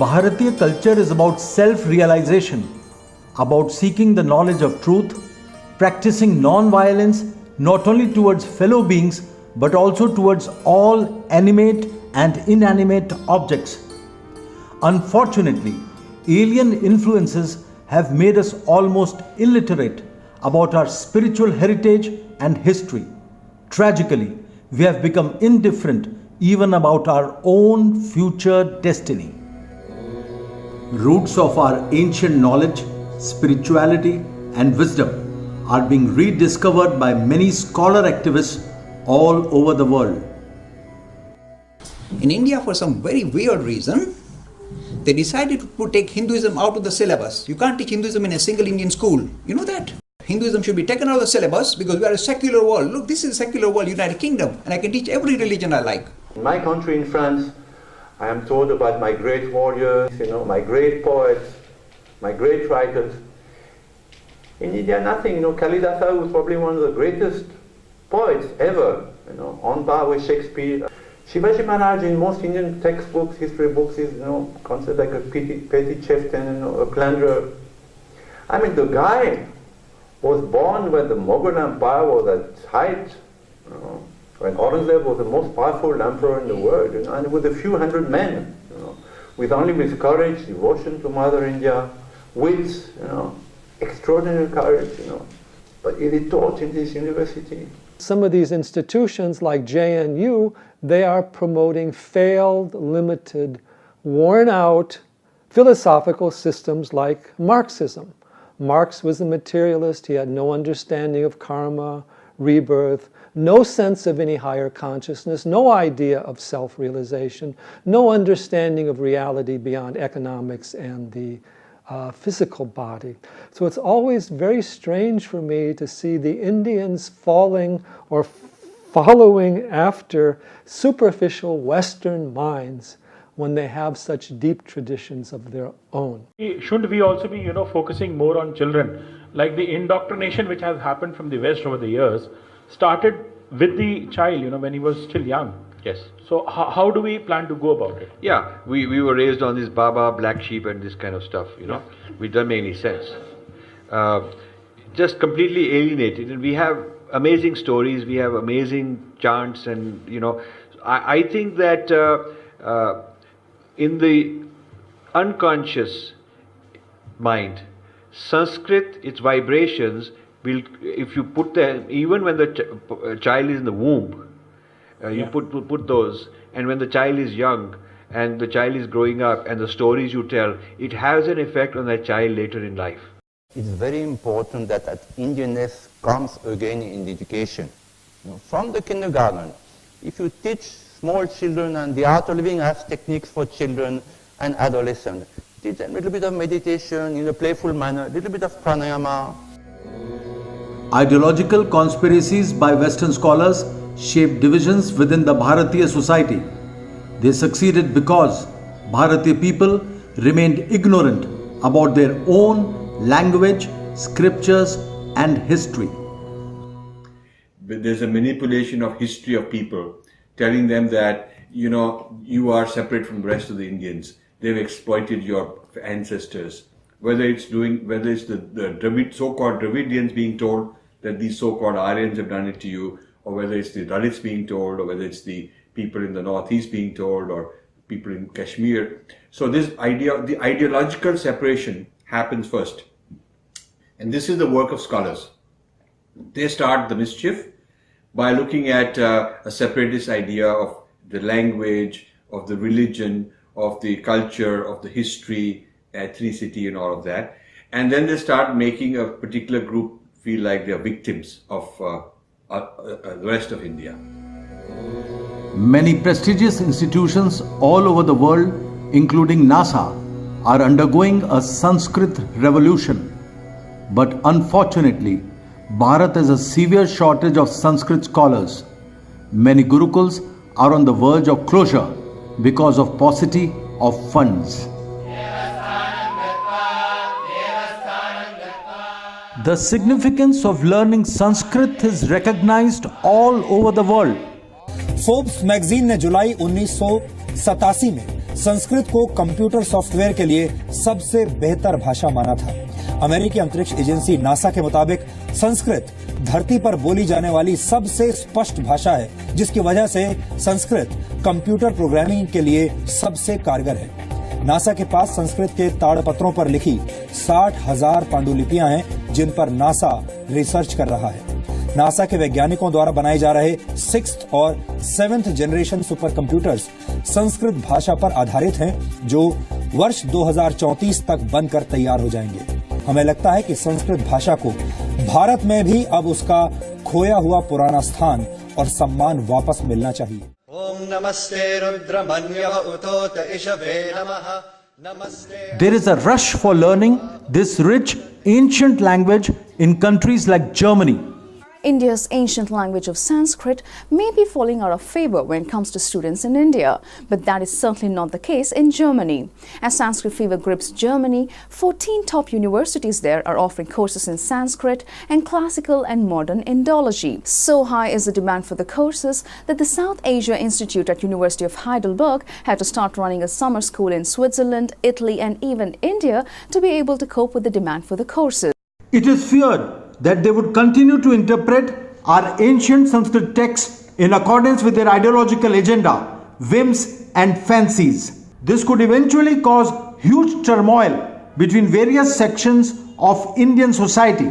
Bharatiya culture is about self-realization, about seeking the knowledge of truth, practicing non-violence not only towards fellow beings but also towards all animate and inanimate objects. Unfortunately, alien influences have made us almost illiterate about our spiritual heritage and history. Tragically, we have become indifferent even about our own future destiny. Roots of our ancient knowledge, spirituality, and wisdom are being rediscovered by many scholar activists all over the world. In India, for some very weird reason, they decided to take Hinduism out of the syllabus. You can't teach Hinduism in a single Indian school. You know that? Hinduism should be taken out of the syllabus because we are a secular world. Look, this is a secular world, United Kingdom, and I can teach every religion I like. In my country, in France, I am told about my great warriors, my great poets, my great writers. In India, nothing. Kalidasa was probably one of the greatest poets ever, on par with Shakespeare. Shivaji Maharaj in most Indian textbooks, history books, is considered like a petty chieftain, a plunderer. I mean, the guy was born when the Mughal Empire was at its height, when Aurangzeb was the most powerful emperor in the world, and with a few hundred men, with courage, devotion to Mother India, wit, extraordinary courage, but it is taught in this university. Some of these institutions like JNU, they are promoting failed, limited, worn out philosophical systems like Marxism. Marx was a materialist. He had no understanding of karma, rebirth, no sense of any higher consciousness, no idea of self-realization, no understanding of reality beyond economics and the physical body. So it's always very strange for me to see the Indians falling or following after superficial Western minds when they have such deep traditions of their own. Shouldn't we also be, focusing more on children? Like the indoctrination which has happened from the West over the years started with the child, when he was still young. Yes. So how do we plan to go about it? Yeah, we were raised on this Baba, black sheep and this kind of stuff, which doesn't make any sense. Just completely alienated. And we have amazing stories, we have amazing chants, and I think that in the unconscious mind, Sanskrit, its vibrations will, if you put them, even when the child is in the womb, you put those, and when the child is young and the child is growing up and the stories you tell, it has an effect on that child later in life. It's very important that Indianness comes again in education. From the kindergarten, if you teach small children and the art of living as techniques for children and adolescents, teach them a little bit of meditation in a playful manner, a little bit of pranayama. Ideological conspiracies by Western scholars shaped divisions within the Bharatiya society. They succeeded because Bharatiya people remained ignorant about their own language, scriptures, and history. There's a manipulation of history of people, telling them that, you are separate from the rest of the Indians. They've exploited your ancestors. Whether it's the so-called Dravidians being told that these so-called Aryans have done it to you, or whether it's the Dalits being told, or whether it's the people in the northeast being told, or people in Kashmir. So this idea, the ideological separation happens first. And this is the work of scholars. They start the mischief by looking at a separatist idea of the language, of the religion, of the culture, of the history, ethnicity and all of that. And then they start making a particular group feel like they are victims of the rest of India. Many prestigious institutions all over the world, including NASA, are undergoing a Sanskrit revolution. But unfortunately, Bharat has a severe shortage of Sanskrit scholars. Many gurukuls are on the verge of closure because of paucity of funds. The significance of learning Sanskrit is recognized all over the world. Forbes magazine ने जुलाई 1987 में संस्कृत को computer software के लिए सबसे बेहतर भाषा माना था। अमेरिकी अंतरिक्ष एजेंसी नासा के मुताबिक संस्कृत धरती पर बोली जाने वाली सबसे स्पष्ट भाषा है, जिसकी वजह से संस्कृत कंप्यूटर प्रोग्रामिंग के लिए सबसे कारगर है। नासा के पास संस्कृत के ताड़पत्रों पर लिखी 60,000 पांडुलिपियां हैं, जिन पर नासा रिसर्च कर रहा है। नासा के वैज्ञानिकों द्वारा बनाए जा रहे 6th और 7th generation super computers Sanskrit भाषा पर आधारित हैं, जो वर्ष 2034 तक बनकर तैयार हो जाएंगे। हमें लगता है कि संस्कृत भाषा को भारत में भी अब उसका खोया हुआ पुराना स्थान और सम्मान वापस मिलना चाहिए। ओम नमस्ते रुद्रमन्यव उतोत इषवे नमः। नमस्ते। There is a rush for learning this rich ancient language in countries like Germany. India's ancient language of Sanskrit may be falling out of favor when it comes to students in India, but that is certainly not the case in Germany. As Sanskrit fever grips Germany, 14 top universities there are offering courses in Sanskrit and classical and modern Indology. So high is the demand for the courses that the South Asia Institute at University of Heidelberg had to start running a summer school in Switzerland, Italy and even India to be able to cope with the demand for the courses. It is feared that they would continue to interpret our ancient Sanskrit texts in accordance with their ideological agenda, whims and fancies. This could eventually cause huge turmoil between various sections of Indian society.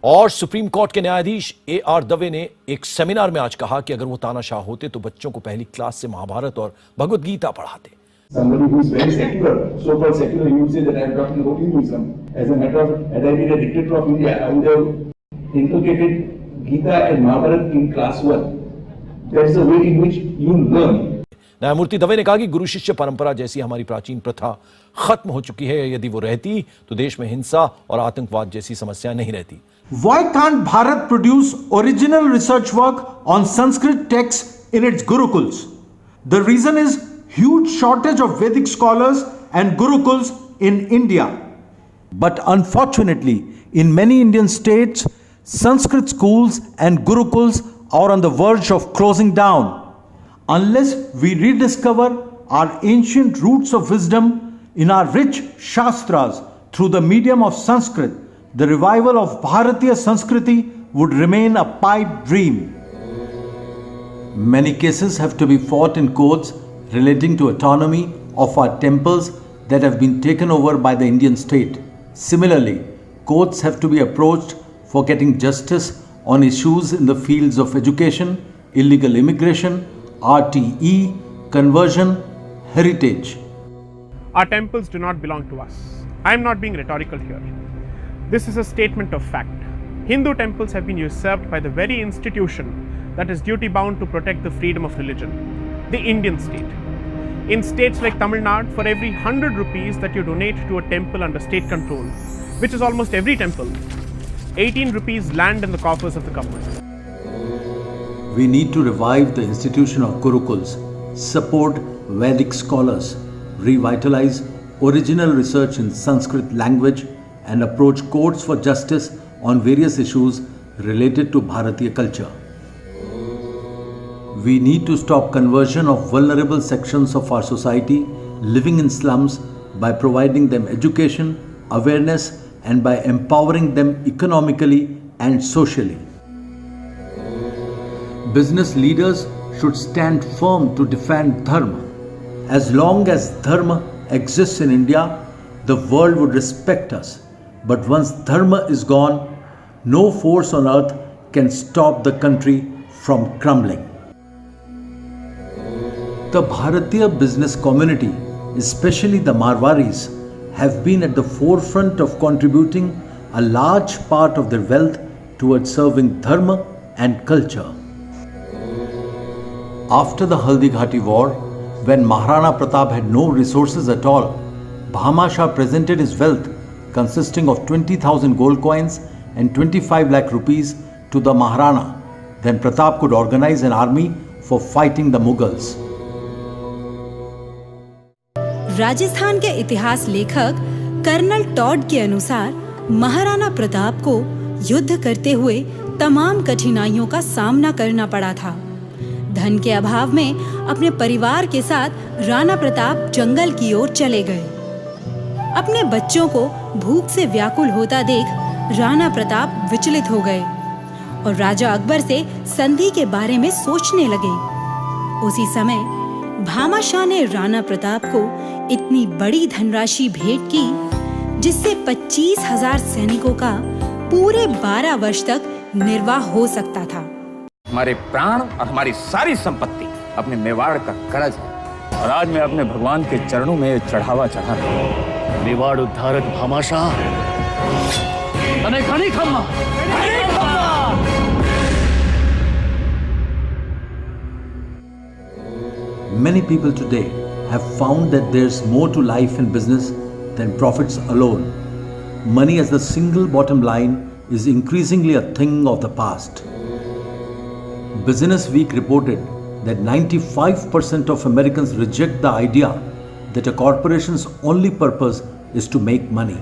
और supreme court के न्यायाधीश A.R. Dave ने एक seminar में आज कहा कि अगर वो तानाशाह होते तो बच्चों को पहली क्लास से महाभारत और भगवद गीता पढ़ाते। Somebody who is very secular, so-called secular, you would say that I am talking about Hinduism. As a matter of, had I been a dictator of India, I would have inculcated Gita and Mahabharata in class 1. That is the way in which you learn. न्यायमूर्ति दवे ने कहा कि गुरु शिष्य परंपरा जैसी हमारी प्राचीन प्रथा खत्म हो चुकी है। यदि वो रहती तो देश में हिंसा और आतंकवाद जैसी समस्या नहीं रहती। Why can't Bharat produce original research work on Sanskrit texts in its gurukuls? The reason is huge shortage of Vedic scholars and gurukuls in India. But unfortunately, in many Indian states, Sanskrit schools and gurukuls are on the verge of closing down. Unless we rediscover our ancient roots of wisdom in our rich Shastras through the medium of Sanskrit, the revival of Bharatiya Sanskriti would remain a pipe dream. Many cases have to be fought in courts relating to autonomy of our temples that have been taken over by the Indian state. Similarly, courts have to be approached for getting justice on issues in the fields of education, illegal immigration, RTE, conversion, heritage. Our temples do not belong to us. I am not being rhetorical here. This is a statement of fact. Hindu temples have been usurped by the very institution that is duty bound to protect the freedom of religion, the Indian state. In states like Tamil Nadu, for every 100 rupees that you donate to a temple under state control, which is almost every temple, 18 rupees land in the coffers of the government. We need to revive the institution of gurukuls, support Vedic scholars, revitalize original research in Sanskrit language, and approach courts for justice on various issues related to Bharatiya culture. We need to stop conversion of vulnerable sections of our society living in slums by providing them education, awareness, and by empowering them economically and socially. Business leaders should stand firm to defend Dharma. As long as Dharma exists in India, the world would respect us. But once Dharma is gone, no force on earth can stop the country from crumbling. The Bharatiya business community, especially the Marwaris, have been at the forefront of contributing a large part of their wealth towards serving Dharma and culture. After the Haldi Ghati war, when Maharana Pratap had no resources at all, Bhama Shah presented his wealth consisting of 20,000 gold coins and 25 lakh rupees to the Maharana. Then Pratap could organize an army for fighting the Mughals. Rajasthan के इतिहास लेखक colonel Tod के अनुसार महाराणा प्रताप को युद्ध करते हुए तमाम कठिनाइयों का सामना करना पड़ा था। धन के अभाव में अपने परिवार के साथ राणा प्रताप जंगल की ओर चले गए। अपने बच्चों को भूख से व्याकुल होता देख राणा प्रताप विचलित हो गए और राजा अकबर से संधि के बारे में सोचने लगे। उसी समय भामाशाह ने राणा प्रताप को इतनी बड़ी धनराशि भेंट की जिससे 25,000 सैनिकों का पूरे 12 वर्ष तक निर्वाह हो सकता था। हमारे प्राण और हमारी सारी संपत्ति अपने मेवाड़ का कर्ज है और आज मैं अपने भगवान के चरणों में चढ़ावा चढ़ा रहा हूं। मेवाड़ उद्धारक भामाशाह, तने घणी खम्मा। Many people today have found that there's more to life and business than profits alone. Money as the single bottom line is increasingly a thing of the past. Business Week reported that 95% of Americans reject the idea that a corporation's only purpose is to make money.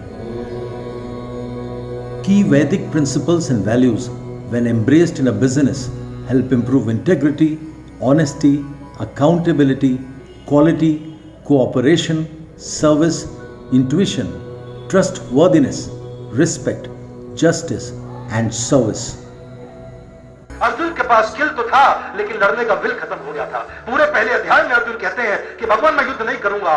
Key Vedic principles and values, when embraced in a business, help improve integrity, honesty, accountability, quality, cooperation, service, intuition, trustworthiness, respect, justice, and service. Arjun के पास skill तो था लेकिन लड़ने का will खत्म हो गया था। पूरे पहले अध्याय में अर्जुन कहते हैं कि भगवान मैं युद्ध नहीं करूंगा,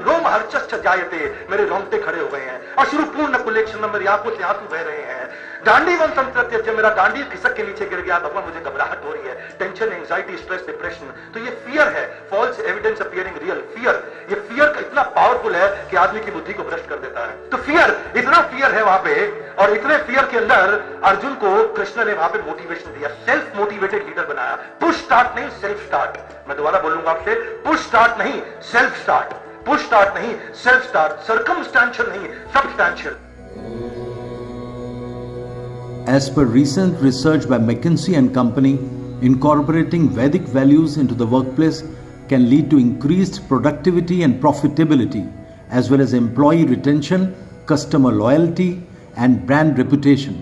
रोम हर्षश्च जायते, मेरे रोंगटे खड़े हो गए हैं, अश्रुपूर्ण कुलेक्षण, मेरी आंखों से आंसू बह रहे हैं, डांडीवन संतृत्य, जब मेरा डांडी खिसक के नीचे गिर गया, भगवान मुझे घबराहट हो रही है, टेंशन, एंजाइटी, स्ट्रेस, डिप्रेशन। तो ये फियर है, false evidence appearing real. Fear, ये फियर इतना पावरफुल है कि आदमी की बुद्धि को भ्रष्ट कर देता है। तो फियर, इतना फियर है वहां पे, और इतने फियर के अंदर अर्जुन को कृष्ण ने वहां पे मोटिवेशन दिया, सेल्फ मोटिवेटेड लीडर बनाया। पुश स्टार्ट नहीं, सेल्फ स्टार्ट। मैं दोबारा बोलूंगा आपसे, पुश स्टार्ट नहीं, सेल्फ स्टार्ट। पुश स्टार्ट नहीं, सेल्फ स्टार्ट। सर्कमस्टेंशियल नहीं, substantial. As per recent research by McKinsey and Company, incorporating Vedic values into the workplace can lead to increased productivity and profitability, as well as employee retention, customer loyalty, and brand reputation.